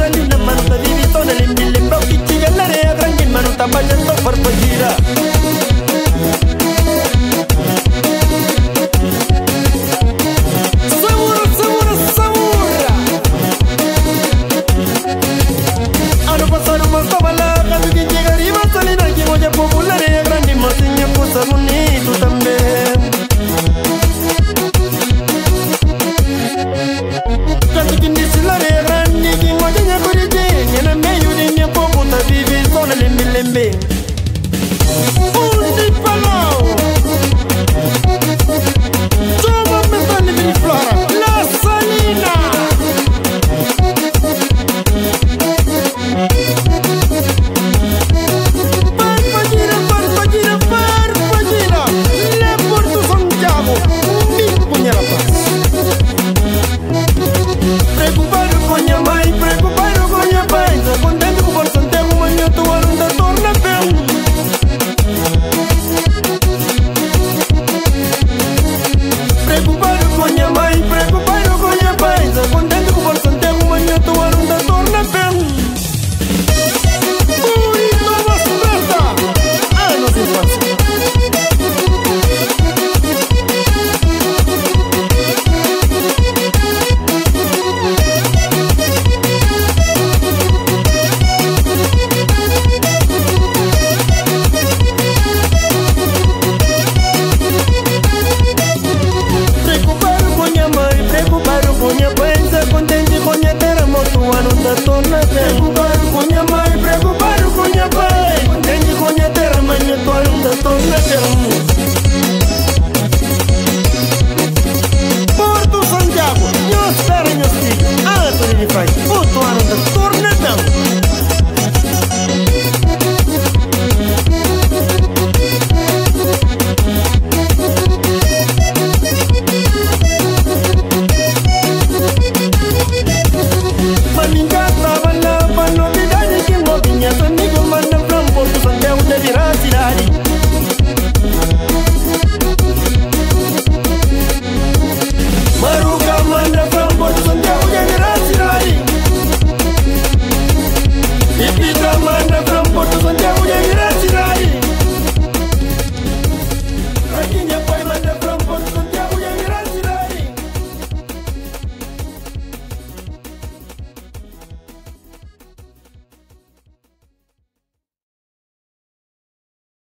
salina, manuta vivito nell'imbilimba, chi gallare a grandi manuta bagnando farfadjida. Sabura, sabura, sabura. Ano passato basta balaga, tu che llegaría salina, que voy a popular a grandi matinha cosa bonito também. Tanto que nesse lare grande, que voy a correr, e na meio de minha povo tá vivendo só lembe lembe.